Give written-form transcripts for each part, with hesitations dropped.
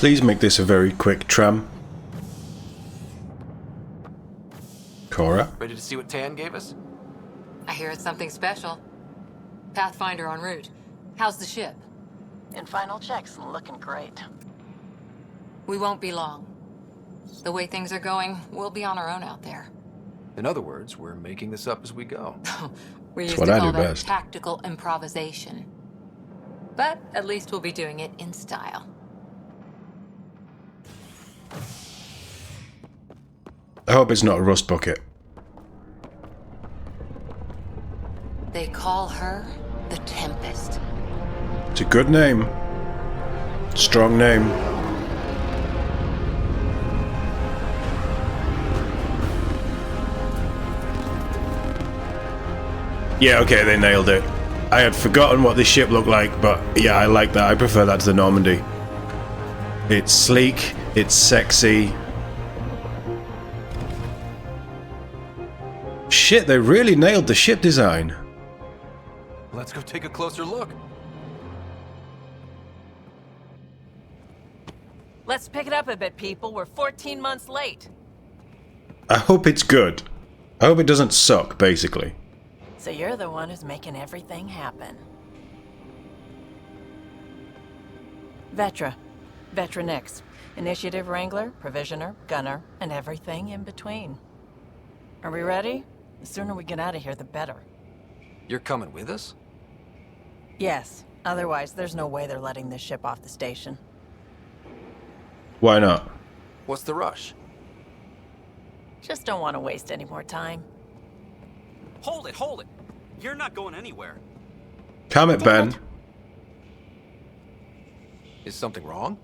Please make this a very quick tram. Cora? Ready to see what Tan gave us? I hear it's something special. Pathfinder en route. How's the ship? In final checks, looking great. We won't be long. The way things are going, we'll be on our own out there. In other words, we're making this up as we go. We used what to I call do that best. tactical improvisation. But at least we'll be doing it in style. I hope it's not a rust bucket. They call her the Tempest. It's a good name. Strong name. Yeah, okay, they nailed it. I had forgotten what this ship looked like, but yeah, I like that. I prefer that to the Normandy. It's sleek, it's sexy. Shit, they really nailed the ship design. Let's go take a closer look. Let's pick it up a bit, people. We're 14 months late. I hope it's good. I hope it doesn't suck, basically. So you're the one who's making everything happen. Vetra. Vetra Nix. Initiative Wrangler, Provisioner, Gunner, and everything in between. Are we ready? The sooner we get out of here, the better. You're coming with us? Yes. Otherwise, there's no way they're letting this ship off the station. Why not? What's the rush? Just don't want to waste any more time. Hold it, hold it. You're not going anywhere. Calm it, Ben. Is something wrong?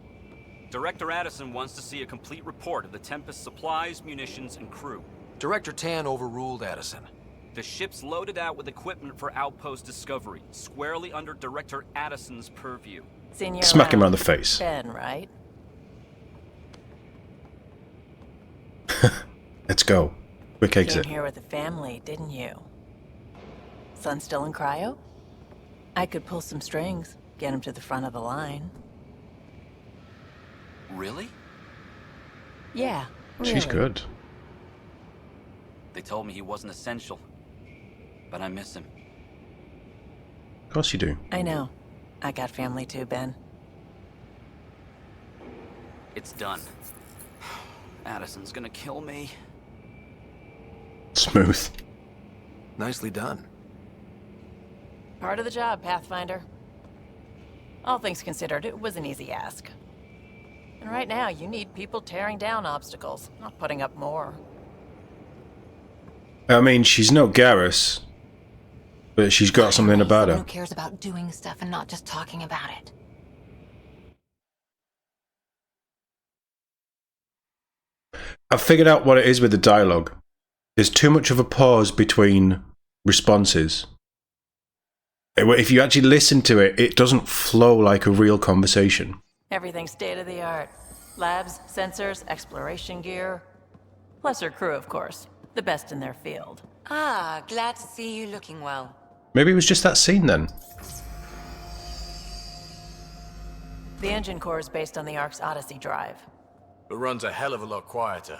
Director Addison wants to see a complete report of the Tempest's supplies, munitions, and crew. Director Tan overruled Addison. The ship's loaded out with equipment for outpost discovery, squarely under Director Addison's purview. Senior Smack him around the face. Ben, right? Let's go. Quick exit. Came here with a family, didn't you? Son still in cryo? I could pull some strings, get him to the front of the line. Really? Yeah, really. She's good. They told me he wasn't essential, but I miss him. Of course you do. I know. I got family too, Ben. It's done. Addison's gonna kill me. Smooth. Nicely done. Part of the job, Pathfinder. All things considered, it was an easy ask. And right now, you need people tearing down obstacles, not putting up more. I mean, she's no Garrus, but she's got something about Someone her. who cares about doing stuff and not just talking about it. I've figured out what it is with the dialogue. There's too much of a pause between responses. If you actually listen to it, it doesn't flow like a real conversation. Everything's state-of-the-art. Labs, sensors, exploration gear. Plus her crew, of course. The best in their field. Ah, glad to see you looking well. Maybe it was just that scene then. The engine core is based on the Ark's Odyssey drive. It runs a hell of a lot quieter.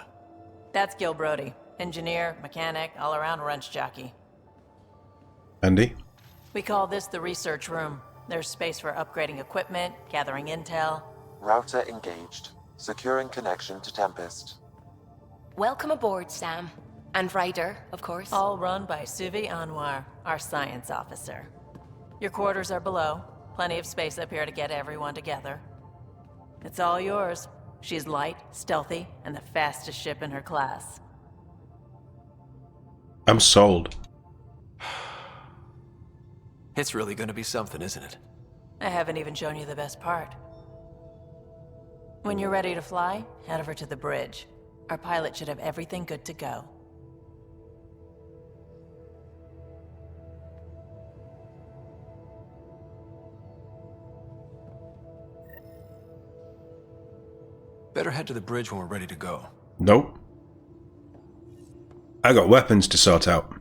That's Gil Brody. Engineer, mechanic, all-around wrench jockey. Andy? We call this the research room. There's space for upgrading equipment, gathering intel. Router engaged. Securing connection to Tempest. Welcome aboard, Sam. And Ryder, of course. All run by Suvi Anwar, our science officer. Your quarters are below. Plenty of space up here to get everyone together. It's all yours. She's light, stealthy, and the fastest ship in her class. I'm sold. It's really gonna be something, isn't it? I haven't even shown you the best part. When you're ready to fly, head over to the bridge. Our pilot should have everything good to go. Better head to the bridge when we're ready to go. Nope. I got weapons to sort out.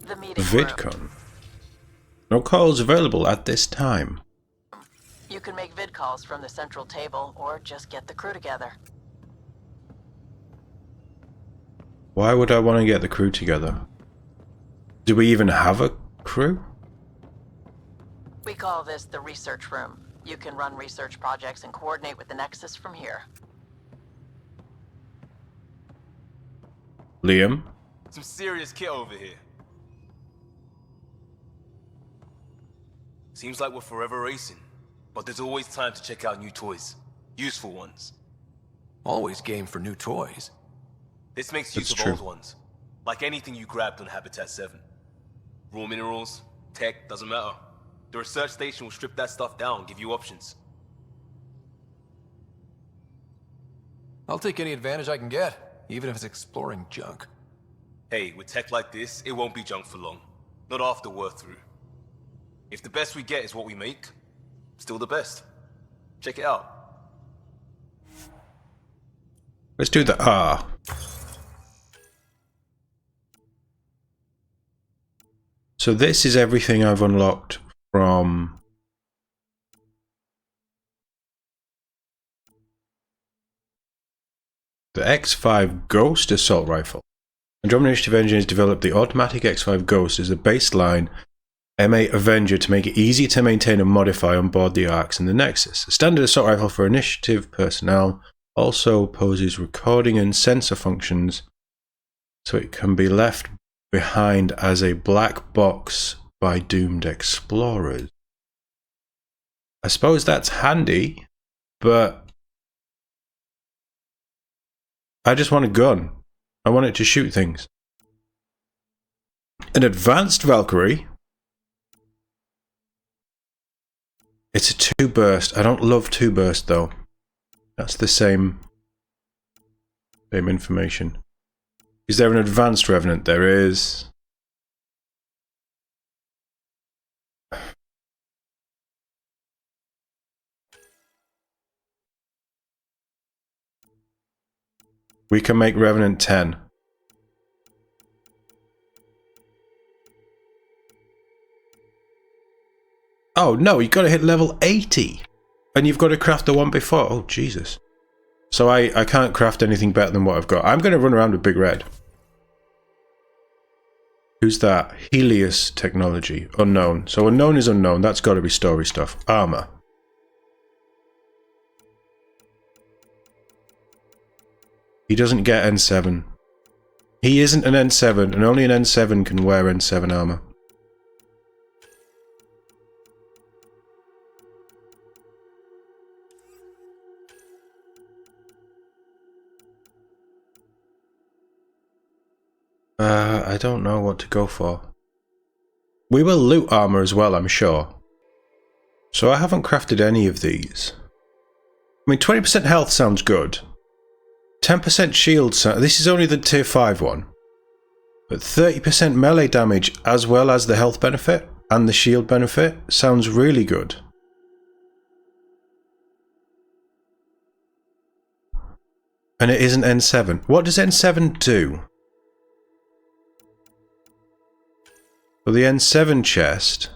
The meeting room. VidCon. No calls available at this time. You can make vid calls from the central table, or just get the crew together. Why would I want to get the crew together? Do we even have a crew? We call this the research room. You can run research projects and coordinate with the Nexus from here. Liam? Some serious kit over here. Seems like we're forever racing, but there's always time to check out new toys. Useful ones. Always game for new toys. This makes use That's of true. old ones. Like anything you grabbed on Habitat 7. Raw minerals, tech, doesn't matter. The research station will strip that stuff down and give you options. I'll take any advantage I can get, even if it's exploring junk. Hey, with tech like this, it won't be junk for long. Not after we're through. If the best we get is what we make, still the best. Check it out. Let's do the R. So this is everything I've unlocked from the X5 Ghost assault rifle. Andromeda Initiative engineers developed the automatic X5 Ghost as a baseline M8 Avenger to make it easy to maintain and modify on board the Arks and the Nexus. A standard assault rifle for Initiative personnel also poses recording and sensor functions so it can be left behind as a black box by doomed explorers. I suppose that's handy, but I just want a gun. I want it to shoot things. An advanced Valkyrie. It's a 2-burst. I don't love 2-burst though. That's the same information. Is there an advanced Revenant? There is. We can make Revenant 10. Oh no, you've got to hit level 80. And you've got to craft the one before. Oh Jesus. So I can't craft anything better than what I've got. I'm going to run around with Big Red. Who's that? Helios technology. Unknown. So unknown is unknown. That's got to be story stuff. Armor. He doesn't get N7. He isn't an N7, and only an N7 can wear N7 armor. I don't know what to go for. We will loot armor as well, I'm sure. So I haven't crafted any of these. I mean, 20% health sounds good. 10% shield, this is only the tier 5 one. But 30% melee damage as well as the health benefit and the shield benefit sounds really good. And it isn't N7. What does N7 do? For the N7 chest,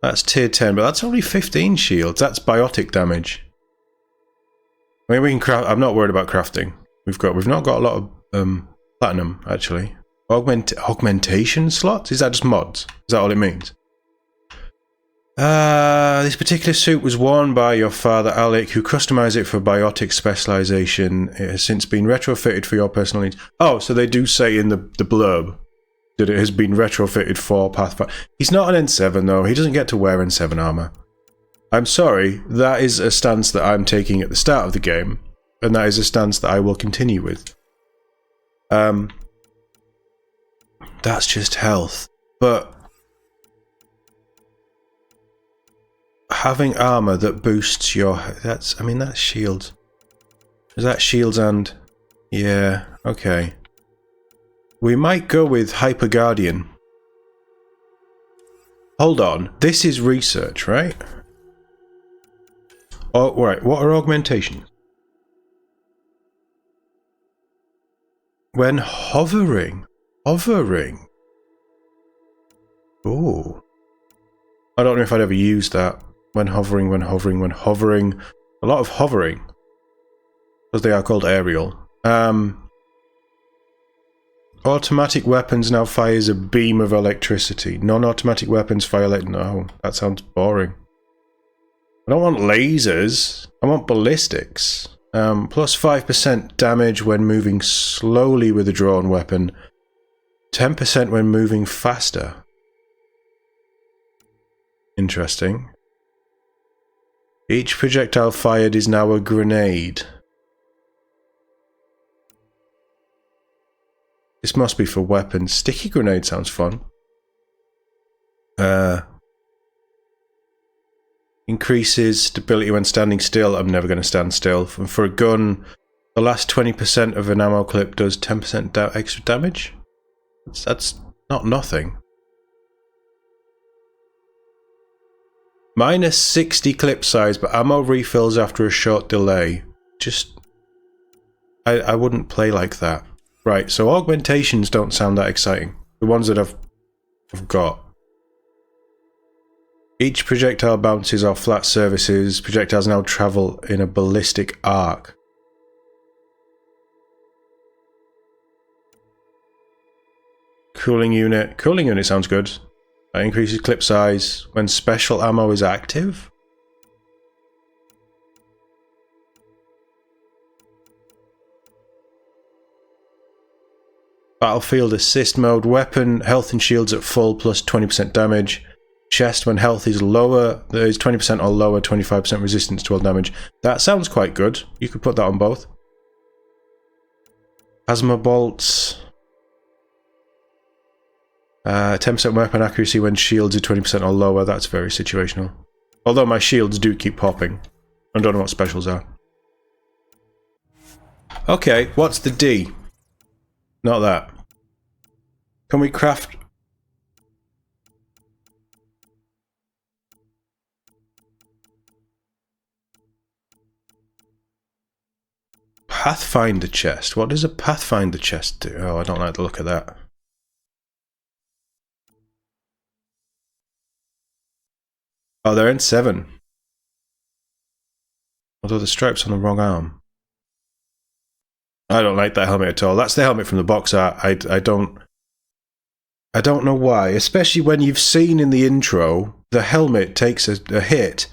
that's tier 10, but that's only 15 shields. That's biotic damage. I mean, we can craft. I'm not worried about crafting. We've not got a lot of platinum actually. Augmentation slots? Is that just mods? Is that all it means? This particular suit was worn by your father Alec, who customized it for biotic specialization. It has since been retrofitted for your personal needs. Oh, so they do say in the blurb that it has been retrofitted for Pathfinder. He's not an N7 though. He doesn't get to wear N7 armor. I'm sorry, that is a stance that I'm taking at the start of the game, and that is a stance that I will continue with. That's just health. But having armor that boosts your... that's shields. Is that shields and... yeah, okay. We might go with Hyper Guardian. Hold on, this is research, right? Oh, right, what are augmentations? When hovering. Ooh. I don't know if I'd ever use that. when hovering, when hovering, when hovering. A lot of hovering. Because they are called aerial. Automatic weapons now fires a beam of electricity. Non-automatic weapons fire no, that sounds boring. I don't want lasers. I want ballistics. Plus 5% damage when moving slowly with a drawn weapon. 10% when moving faster. Interesting. Each projectile fired is now a grenade. This must be for weapons. Sticky grenade sounds fun. Increases stability when standing still. I'm never going to stand still. And for a gun, the last 20% of an ammo clip does 10% extra damage. That's not nothing. Minus 60 clip size, but ammo refills after a short delay. Just... I wouldn't play like that. Right, so augmentations don't sound that exciting. The ones that I've got. Each projectile bounces off flat surfaces. Projectiles now travel in a ballistic arc. Cooling unit. Cooling unit sounds good. That increases clip size when special ammo is active. Battlefield assist mode. Weapon health and shields at full plus 20% damage. Chest when health is lower, there is 20% or lower, 25% resistance to all damage. That sounds quite good. You could put that on both. Plasma bolts. 10% weapon accuracy when shields are 20% or lower. That's very situational. Although my shields do keep popping. I don't know what specials are. Okay, what's the D? Not that. Can we craft... Pathfinder chest. What does a Pathfinder chest do? Oh, I don't like the look of that. Oh, they're in 7. Although the stripe's on the wrong arm. I don't like that helmet at all. That's the helmet from the box art. I don't know why. Especially when you've seen in the intro, the helmet takes a hit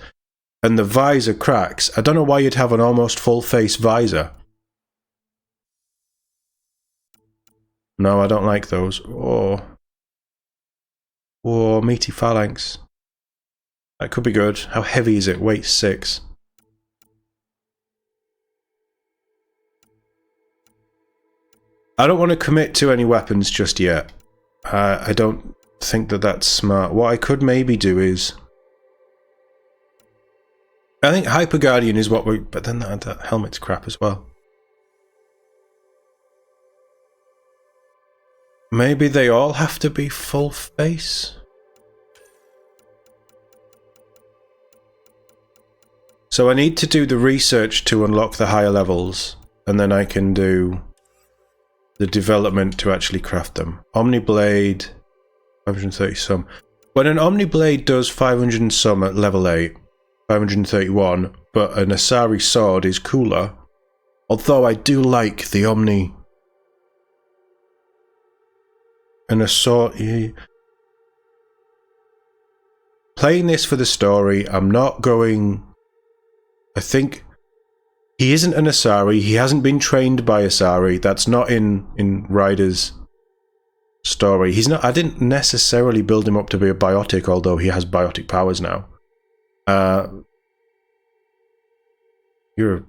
and the visor cracks. I don't know why you'd have an almost full face visor. No, I don't like those. Oh. Oh, meaty phalanx. That could be good. How heavy is it? Weight 6. I don't want to commit to any weapons just yet. I don't think that that's smart. What I could maybe do is... I think Hyper Guardian is what we... But then that helmet's crap as well. Maybe they all have to be full face? So I need to do the research to unlock the higher levels, and then I can do the development to actually craft them. Omniblade, 530 some. When an Omniblade does 500 and some at level 8, 531, but an Asari sword is cooler, although I do like the Omni... And a sword... Playing this for the story, I'm not going... I think... He isn't an Asari, he hasn't been trained by Asari, that's not in Ryder's story. He's not... I didn't necessarily build him up to be a biotic, although he has biotic powers now. You're a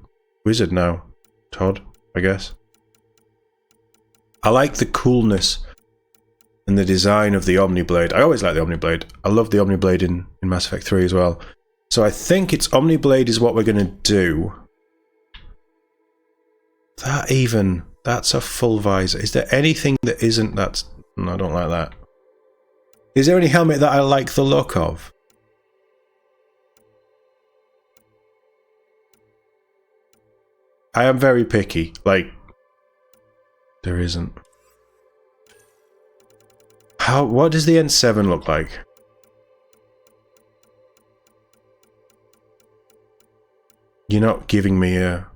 wizard now, Tod, I guess. I like the coolness and the design of the Omniblade. I always like the Omniblade. I love the Omniblade in Mass Effect 3 as well. So I think it's Omniblade is what we're going to do. That's a full visor. Is there anything that isn't? No, I don't like that. Is there any helmet that I like the look of? I am very picky. Like, there isn't. What does the N7 look like? You're not giving me a...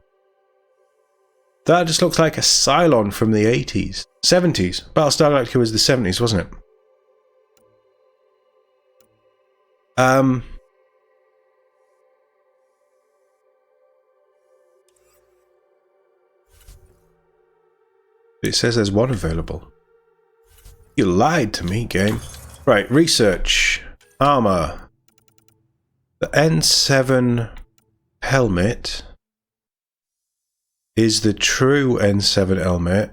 That just looks like a Cylon from the 80s. 70s. Battlestar Galactica was the 70s, wasn't it? It says there's one available. You lied to me, game. Right, research. Armor. The N7 helmet is the true N7 helmet.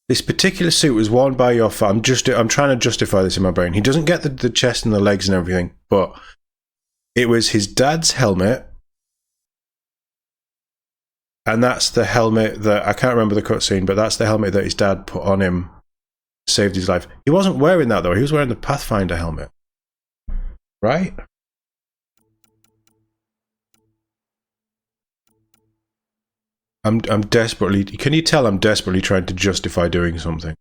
This particular suit was worn by your father. I'm trying to justify this in my brain. He doesn't get the chest and the legs and everything, but it was his dad's helmet. And that's the helmet that, I can't remember the cutscene, but that's the helmet that his dad put on him, saved his life. He wasn't wearing that though, he was wearing the Pathfinder helmet. Right? I'm desperately, can you tell I'm desperately trying to justify doing something?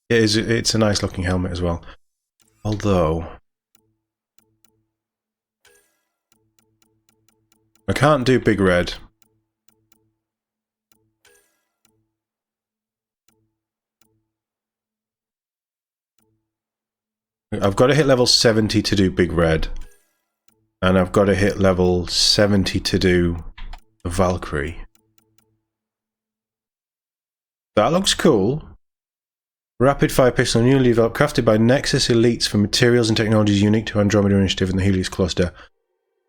It's a nice looking helmet as well. Although I can't do Big Red. I've got to hit level 70 to do Big Red. And I've got to hit level 70 to do Valkyrie. That looks cool. Rapid fire pistol, newly developed, crafted by Nexus Elites for materials and technologies unique to Andromeda Initiative and the Helios Cluster.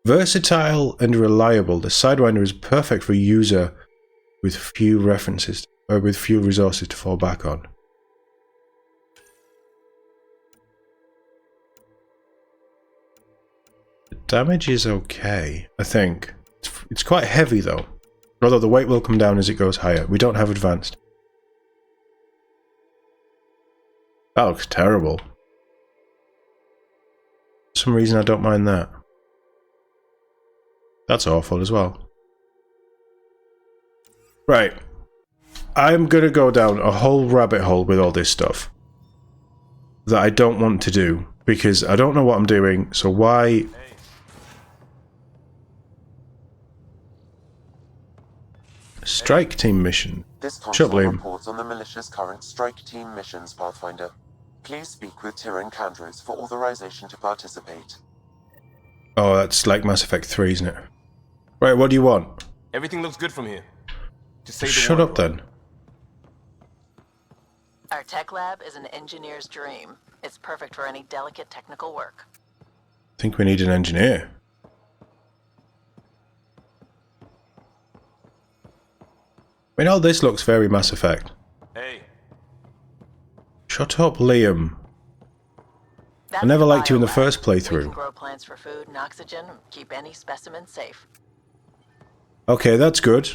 Versatile and reliable, the Sidewinder is perfect for a user with few resources to fall back on. The damage is okay, I think. It's quite heavy though. Although the weight will come down as it goes higher. We don't have advanced. That looks terrible. For some reason I don't mind that. That's awful as well. Right. I'm gonna go down a whole rabbit hole with all this stuff that I don't want to do because I don't know what I'm doing, so why... Strike team mission. This console reports on the militia's current strike team missions, Pathfinder. Please speak with Tyrion Candros for authorization to participate. Oh, that's like Mass Effect 3, isn't it? Right, what do you want? Everything looks good from here. Just say the Shut word. up then. Our tech lab is an engineer's dream. It's perfect for any delicate technical work. I think we need an engineer. I mean, all this looks very Mass Effect. Hey. Shut up, Liam. I never liked you in the first playthrough. We can grow plants for food and oxygen, and keep any specimen safe. Okay, that's good.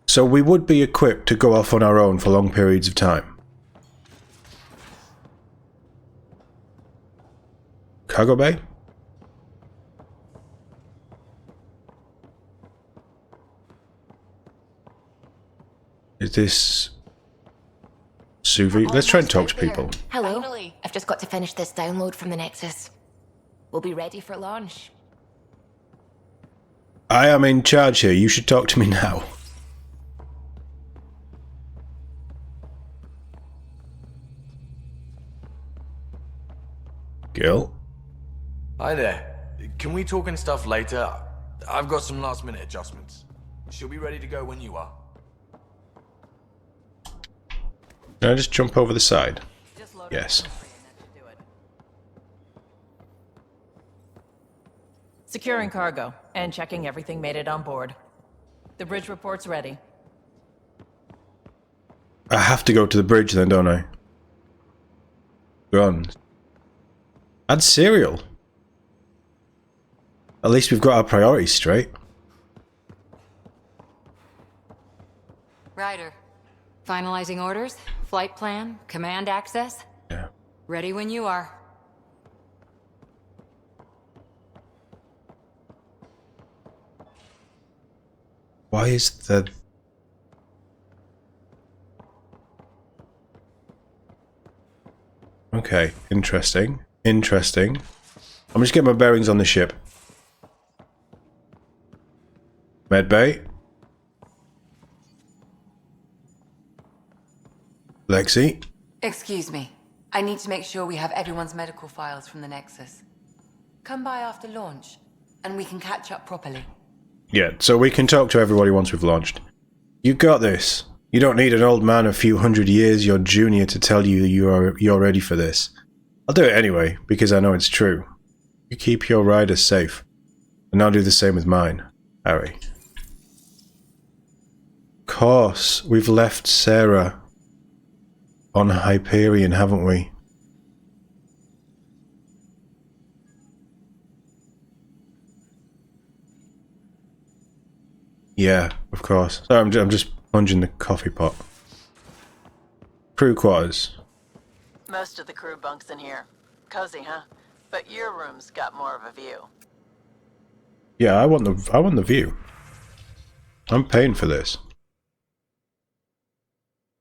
So we would be equipped to go off on our own for long periods of time. Cargo bay? Is this... Suvi? Let's try and talk to people. Hello. Finally. I've just got to finish this download from the Nexus. We'll be ready for launch. I am in charge here. You should talk to me now. Gil? Hi there. Can we talk and stuff later? I've got some last minute adjustments. She'll be ready to go when you are. Can I just jump over the side? Yes. Securing cargo and checking everything made it on board. The bridge report's ready. I have to go to the bridge then, don't I? Go on. Add cereal. At least we've got our priorities straight. Ryder. Finalizing orders, flight plan, command access. Yeah. Ready when you are. Why is the... Okay, interesting. Interesting. I'm just getting my bearings on the ship. Medbay. Lexi. Excuse me. I need to make sure we have everyone's medical files from the Nexus. Come by after launch, and we can catch up properly. Yeah, so we can talk to everybody once we've launched. You got this. You don't need an old man a few hundred years your junior to tell you you're ready for this. I'll do it anyway, because I know it's true. You keep your riders safe, and I'll do the same with mine, Harry. Of course, we've left Sarah on Hyperion, haven't we? Yeah, of course. So I'm just plunging the coffee pot. Crew quarters. Most of the crew bunks in here. Cozy, huh? But your room's got more of a view. Yeah, I want the view. I'm paying for this.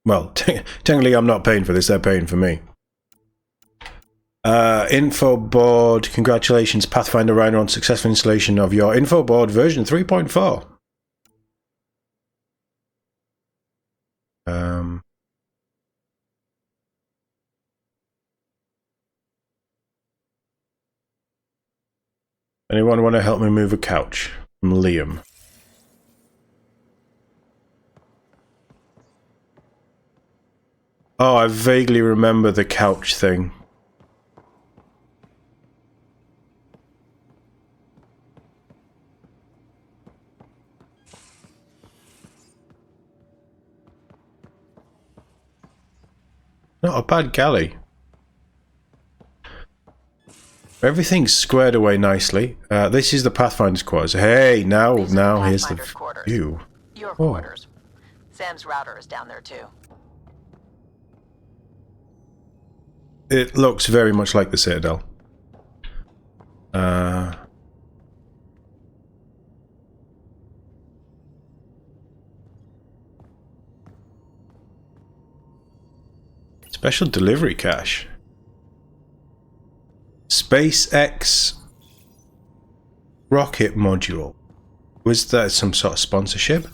Well, technically I'm not paying for this, they're paying for me. Info board, congratulations Pathfinder Ryder on successful installation of your info board version 3.4. Anyone want to help me move a couch? From Liam. Oh, I vaguely remember the couch thing. Not a bad galley. Everything's squared away nicely. This is the Pathfinder's quarters. Hey, now here's the view. Your quarters. Sam's router is down there too. It looks very much like the Citadel. Special delivery cache. SpaceX rocket module. Was that some sort of sponsorship?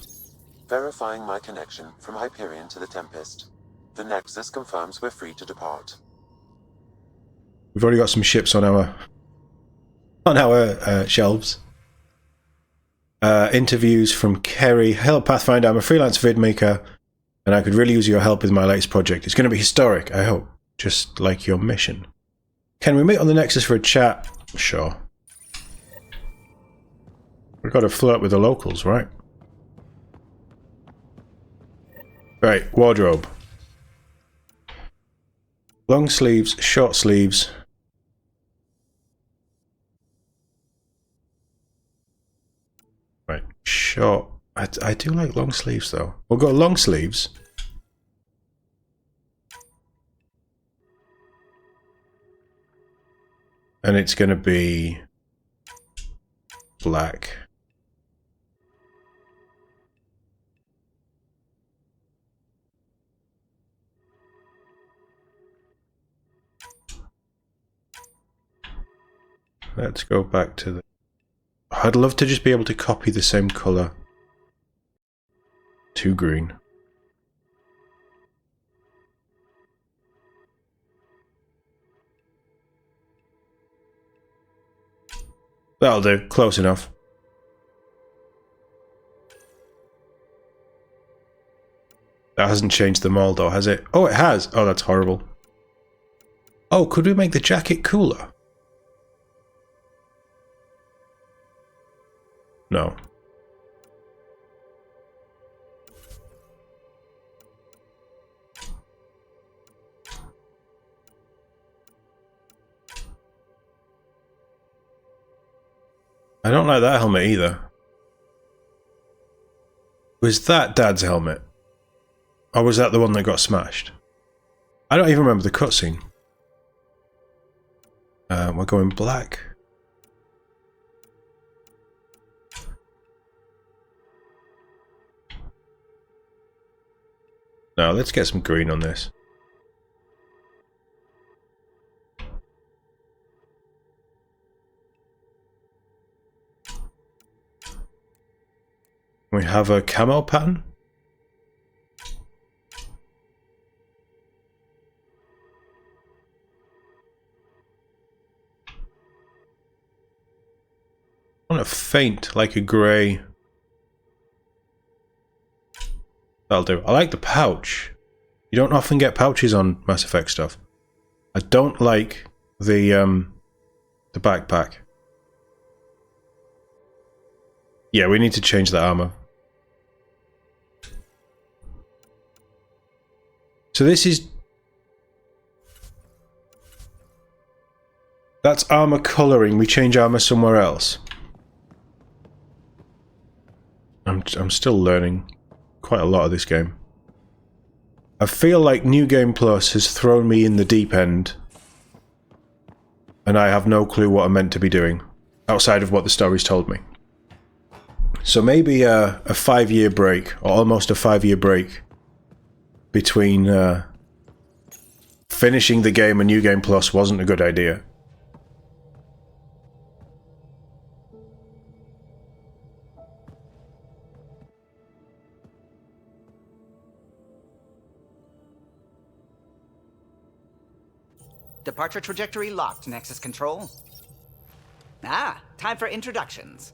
Verifying my connection from Hyperion to the Tempest. The Nexus confirms we're free to depart. We've already got some ships on our shelves. Interviews from Kerry. Hello Pathfinder, I'm a freelance vid maker and I could really use your help with my latest project. It's going to be historic, I hope. Just like your mission. Can we meet on the Nexus for a chat? Sure. We've got to flirt with the locals, right? Right, wardrobe. Long sleeves, short sleeves. Right, short. I do like long sleeves though. We'll go long sleeves. And it's going to be black. Let's go back to the... I'd love to just be able to copy the same colour to green. That'll do. Close enough. That hasn't changed them all though, has it? Oh, it has. Oh, that's horrible. Oh, could we make the jacket cooler? No. I don't like that helmet either. Was that Dad's helmet? Or was that the one that got smashed? I don't even remember the cutscene. We're going black. No, let's get some green on this. We have a camo pattern. I want a faint, like a grey. That'll do. I like the pouch. You don't often get pouches on Mass Effect stuff. I don't like the backpack. Yeah, we need to change the armor. So this is... That's armor coloring. We change armor somewhere else. I'm still learning quite a lot of this game. I feel like New Game Plus has thrown me in the deep end, and I have no clue what I'm meant to be doing outside of what the story's told me. So maybe a 5-year break, or almost a 5-year break, between finishing the game and New Game Plus wasn't a good idea. Departure trajectory locked, Nexus Control. Ah, time for introductions.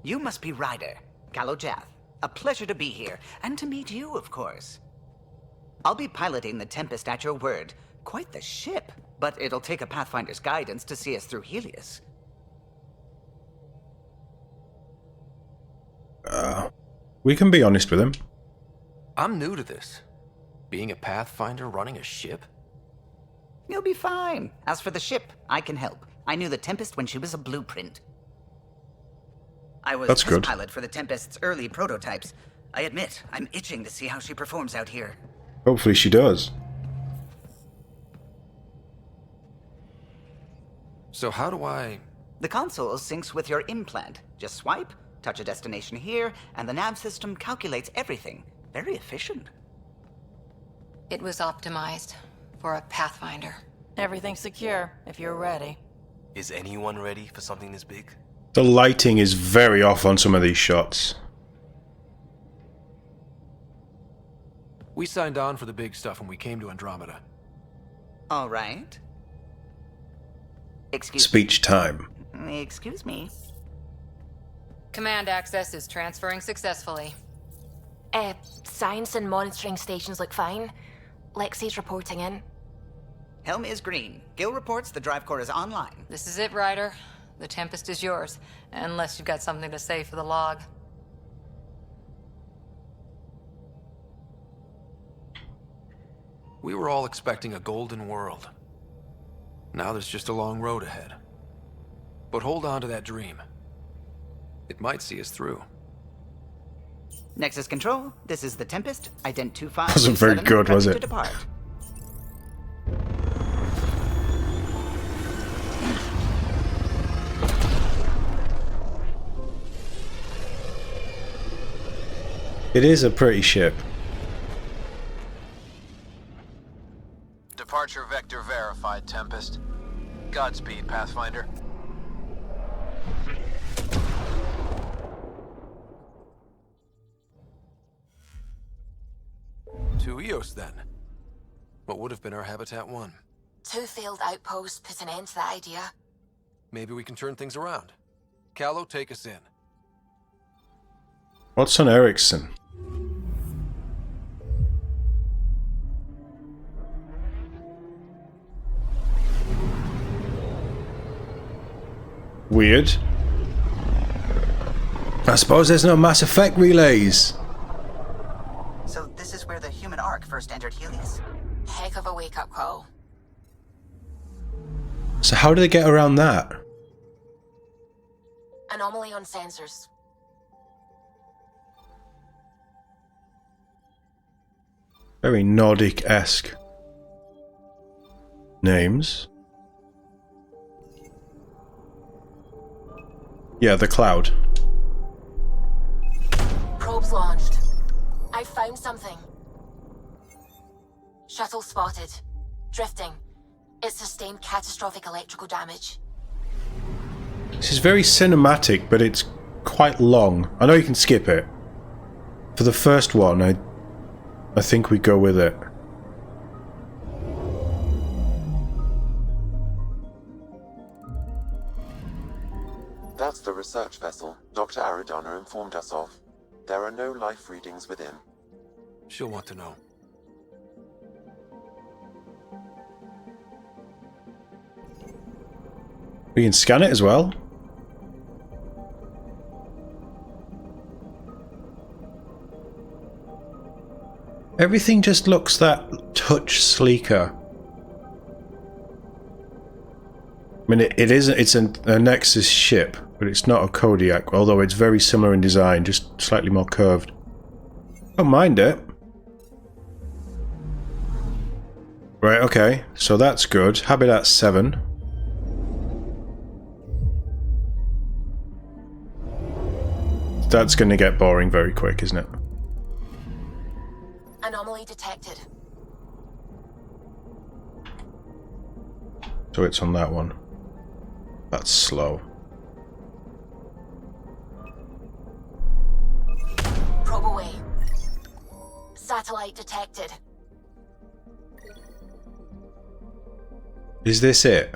You must be Ryder, Gallo Jath. A pleasure to be here, and to meet you, of course. I'll be piloting the Tempest at your word. Quite the ship, but it'll take a Pathfinder's guidance to see us through Helios. We can be honest with him. I'm new to this. Being a Pathfinder running a ship? You'll be fine. As for the ship, I can help. I knew the Tempest when she was a blueprint. I was That's test good. pilot for the Tempest's early prototypes. I admit, I'm itching to see how she performs out here. Hopefully she does. So how do I... The console syncs with your implant. Just swipe, touch a destination here, and the nav system calculates everything. Very efficient. It was optimized for a Pathfinder. Everything's secure, if you're ready. Is anyone ready for something this big? The lighting is very off on some of these shots. We signed on for the big stuff when we came to Andromeda. All right. Excuse Speech time. me. Excuse me. Command access is transferring successfully. Science and monitoring stations look fine. Lexi's reporting in. Helm is green. Gil reports the drive core is online. This is it, Ryder. The Tempest is yours, unless you've got something to say for the log. We were all expecting a golden world. Now there's just a long road ahead. But hold on to that dream. It might see us through. Nexus Control, this is the Tempest. Ident 25. Wasn't very good, was it? To depart. It is a pretty ship. Departure vector verified, Tempest. Godspeed, Pathfinder. To Eos, then. What would have been our Habitat 1? 2 failed outposts put an end to that idea. Maybe we can turn things around. Callow, take us in. What's on Ericsson? Weird. I suppose there's no Mass Effect relays. So this is where the human Ark first entered Helios? Heck of a wake-up call. So how do they get around that? Anomaly on sensors. Very Nordic-esque. Names. Yeah, the cloud. Probes launched. I found something. Shuttle spotted. Drifting. It sustained catastrophic electrical damage. This is very cinematic, but it's quite long. I know you can skip it. For the first one, I think we go with it. That's the research vessel Dr. Aridana informed us of. There are no life readings within. She'll want to know. We can scan it as well. Everything just looks that touch sleeker. I mean, it's a Nexus ship, but it's not a Kodiak, although it's very similar in design, just slightly more curved. Don't mind it. Right, okay, so that's good. Habitat 7. That's going to get boring very quick, isn't it? Anomaly detected. So it's on that one. That's slow. Probe away. Satellite detected. Is this it?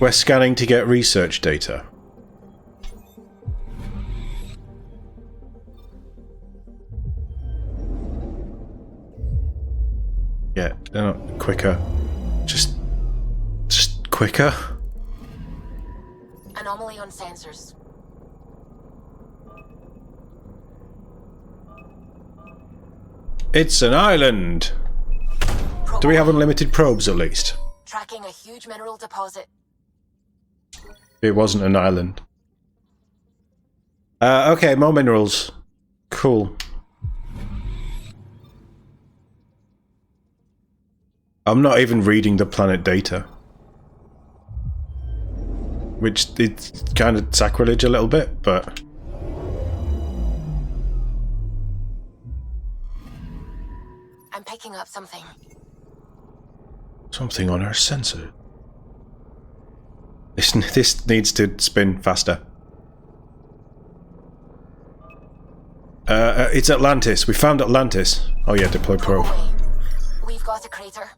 We're scanning to get research data. Yeah, they're not quicker. Just quicker. Anomaly on sensors. It's an island. Do we have unlimited probes at least? Tracking a huge mineral deposit. It wasn't an island. Okay, more minerals. Cool. I'm not even reading the planet data. Which it's kind of sacrilege a little bit, but... I'm picking up something. Something on our sensor. This needs to spin faster. It's Atlantis. We found Atlantis. Oh yeah, deploy probe. We've got a crater.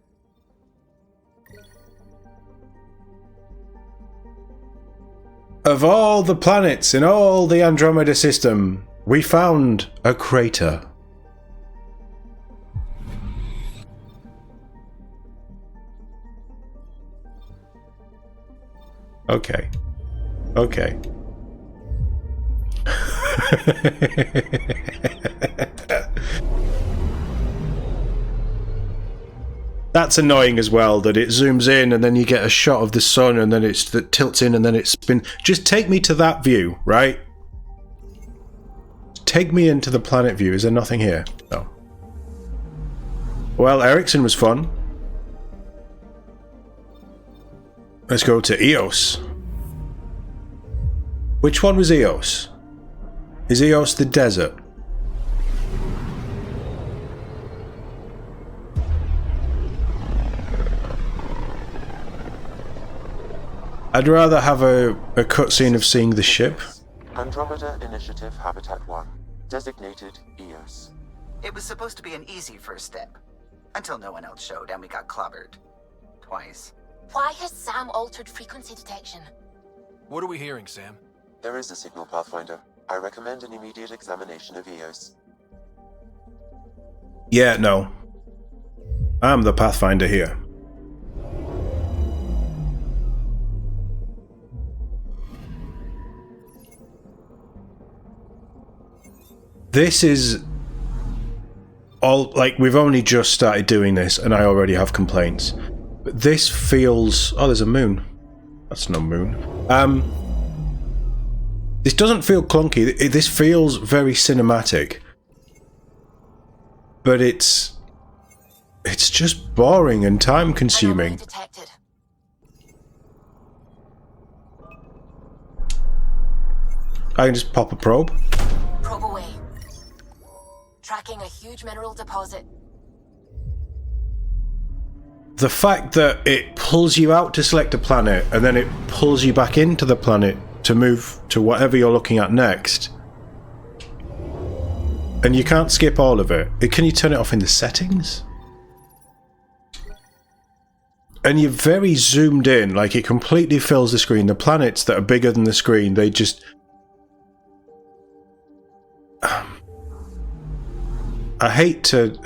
Of all the planets in all the Andromeda system, we found a crater. Okay. Okay. That's annoying as well, that it zooms in and then you get a shot of the sun and then it tilts in and then it spins. Just take me to that view, right? Take me into the planet view. Is there nothing here? No. Well, Ericsson was fun. Let's go to Eos. Which one was Eos? Is Eos the desert? I'd rather have a cutscene of seeing the ship. Andromeda Initiative Habitat 1, designated EOS. It was supposed to be an easy first step, until no one else showed and we got clobbered. Twice. Why has Sam altered frequency detection? What are we hearing, Sam? There is a signal, Pathfinder. I recommend an immediate examination of EOS. Yeah, no. I'm the Pathfinder here. This is all, like, we've only just started doing this and I already have complaints. But this feels... Oh, there's a moon. That's no moon. This doesn't feel clunky. This feels very cinematic. But it's just boring and time consuming. I can just pop a probe. Probe away. Tracking a huge mineral deposit. The fact that it pulls you out to select a planet and then it pulls you back into the planet to move to whatever you're looking at next. And you can't skip all of it. Can you turn it off in the settings? And you're very zoomed in, like it completely fills the screen. The planets that are bigger than the screen, they just... I hate to...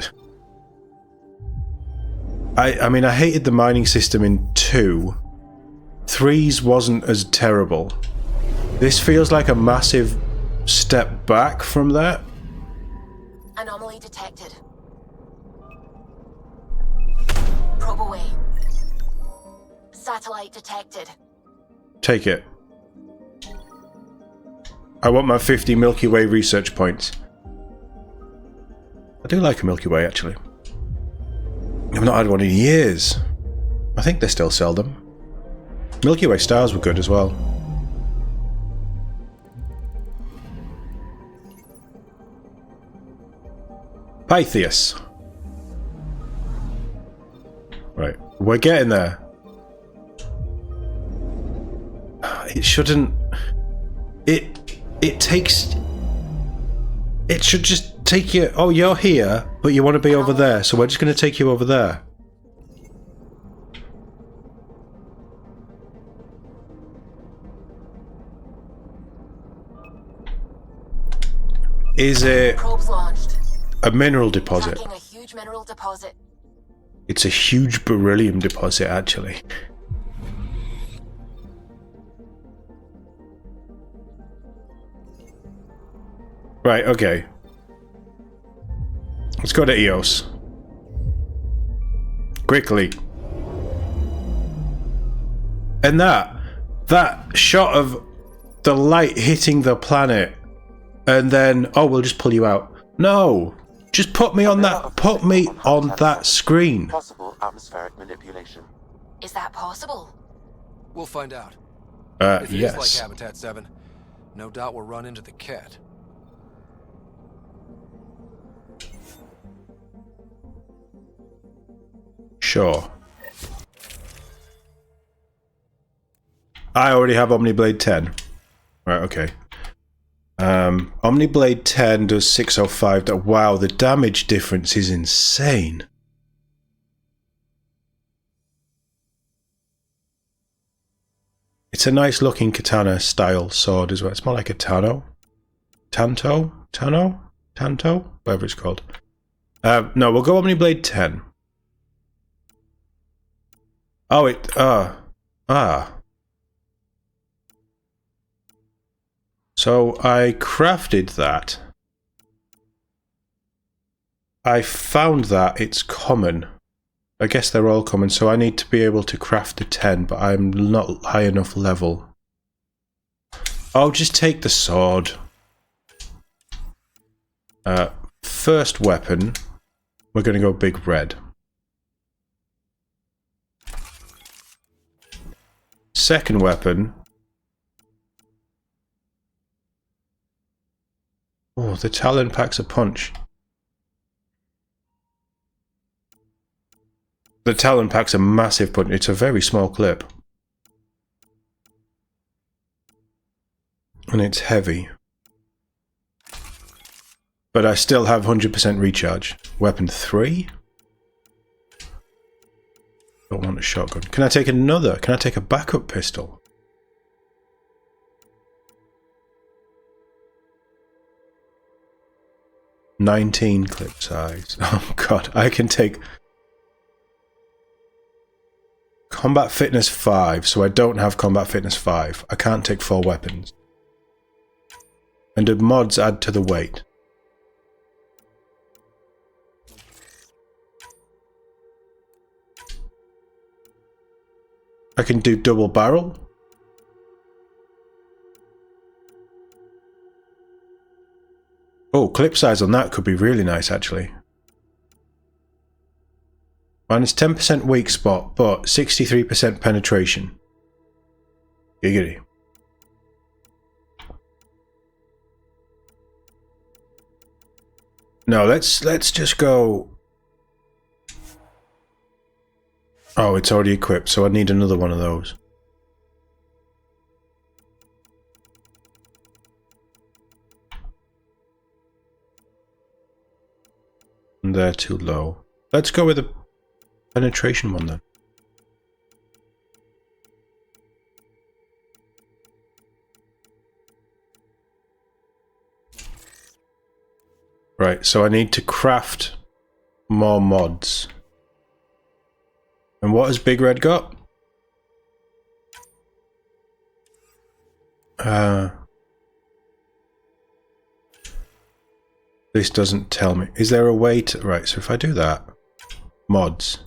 I mean, I hated the mining system in 2. 3's wasn't as terrible. This feels like a massive step back from that. Anomaly detected. Probe away. Satellite detected. Take it. I want my 50 Milky Way research points. I do like a Milky Way, actually. I've not had one in years. I think they still sell them. Milky Way stars were good as well. Pythias. Right, we're getting there. It shouldn't... It takes... It should just take you... Oh, you're here, but you want to be over there, so we're just going to take you over there. Is it a mineral deposit? Tracking a huge mineral deposit. It's a huge beryllium deposit, actually. Right, okay. Let's go to EOS. Quickly. And that shot of the light hitting the planet and then, oh, we'll just pull you out. No! Just put me on that, put me on that screen. Possible atmospheric manipulation. Is that possible? We'll find out. If it yes. is like Habitat 7, no doubt we'll run into the cat. Sure. I already have Omniblade 10. Right, okay. Omniblade 10 does 605. Wow, the damage difference is insane. It's a nice looking katana style sword as well. It's more like a Tanto? Tanto? Whatever it's called. No, we'll go Omniblade 10. Oh, it... So I crafted that. I found that it's common. I guess they're all common, so I need to be able to craft the 10, but I'm not high enough level. I'll just take the sword. First weapon, we're going to go big red. Second weapon. Oh, the Talon packs a punch. The Talon packs a massive punch. It's a very small clip. And it's heavy. But I still have 100% recharge. Weapon 3? Don't want a shotgun. Can I take another? Can I take a backup pistol? $19 clip size. Oh god, I can take combat fitness 5, so I don't have combat fitness 5. I can't take 4 weapons. And do mods add to the weight? I can do double barrel. Oh, clip size on that could be really nice, actually. Minus 10% weak spot, but 63% penetration. Giggity. No, let's just go. Oh, it's already equipped, so I need another one of those. And they're too low. Let's go with a penetration one then. Right, so I need to craft more mods. And what has Big Red got? This doesn't tell me. Is there a way to... Right, so if I do that... Mods.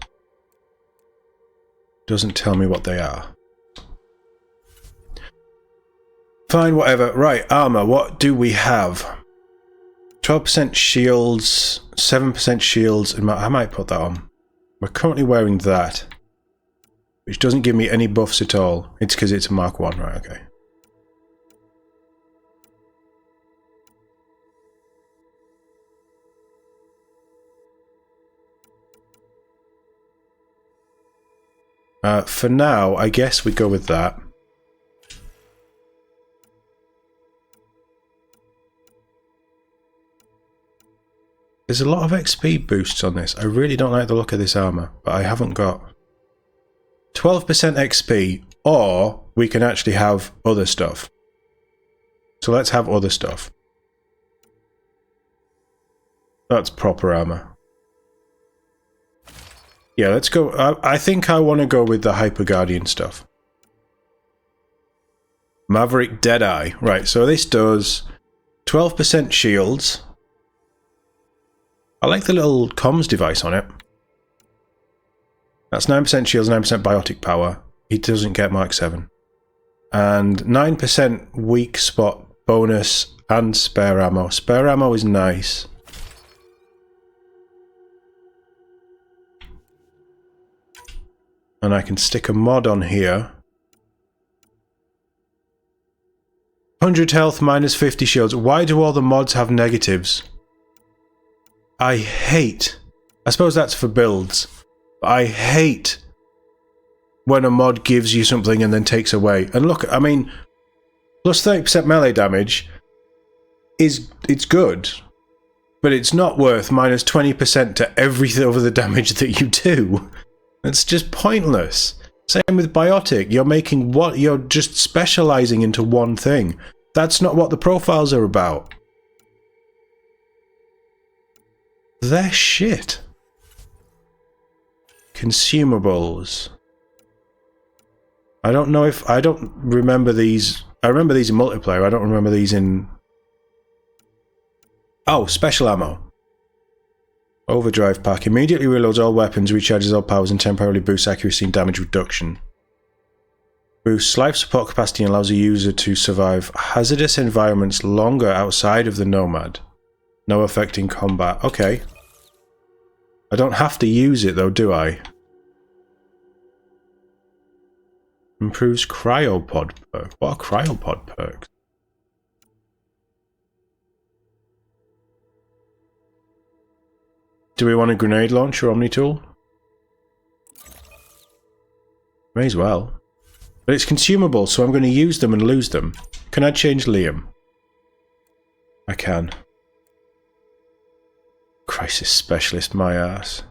Doesn't tell me what they are. Fine, whatever. Right, armor. What do we have? 12% shields, 7% shields, and I might put that on. We're currently wearing that, which doesn't give me any buffs at all. It's because it's a Mark 1, right, okay. For now, I guess we go with that. There's a lot of XP boosts on this. I really don't like the look of this armor, but I haven't got 12% XP, or we can actually have other stuff. So let's have other stuff. That's proper armor. Yeah, let's go. I think I want to go with the Hyper Guardian stuff. Maverick Deadeye. Right, so this does 12% shields. I like the little comms device on it. That's 9% shields, 9% biotic power. He doesn't get Mark 7. And 9% weak spot bonus and spare ammo. Spare ammo is nice. And I can stick a mod on here. 100 health, minus 50 shields. Why do all the mods have negatives? I hate... I suppose that's for builds. I hate when a mod gives you something and then takes away. And look, I mean, plus 30% melee damage it's good, but it's not worth minus 20% to every other damage that you do. It's just pointless. Same with biotic. You're just specializing into one thing. That's not what the profiles are about. They're shit. Consumables. I don't know if... I don't remember these... I remember these in multiplayer. I don't remember these in... Oh, special ammo. Overdrive pack. Immediately reloads all weapons, recharges all powers, and temporarily boosts accuracy and damage reduction. Boosts life support capacity and allows a user to survive hazardous environments longer outside of the Nomad. No effect in combat. Okay. I don't have to use it though, do I? Improves cryopod perk. What are cryopod perks? Do we want a grenade launcher or omni-tool? May as well. But it's consumable, so I'm going to use them and lose them. Can I change Liam? I can. Crisis specialist, my ass.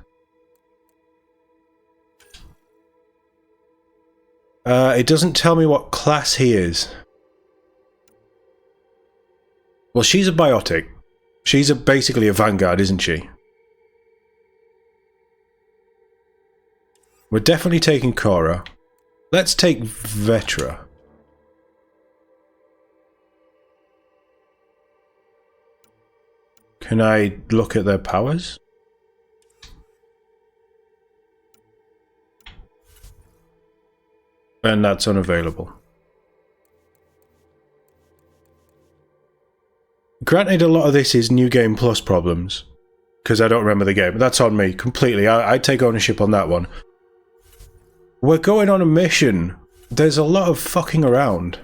It doesn't tell me what class he is. Well, she's a biotic. She's basically a vanguard, isn't she? We're definitely taking Cora. Let's take Vetra. Can I look at their powers? And that's unavailable. Granted, a lot of this is New Game Plus problems, because I don't remember the game. That's on me, completely. I take ownership on that one. We're going on a mission. There's a lot of fucking around.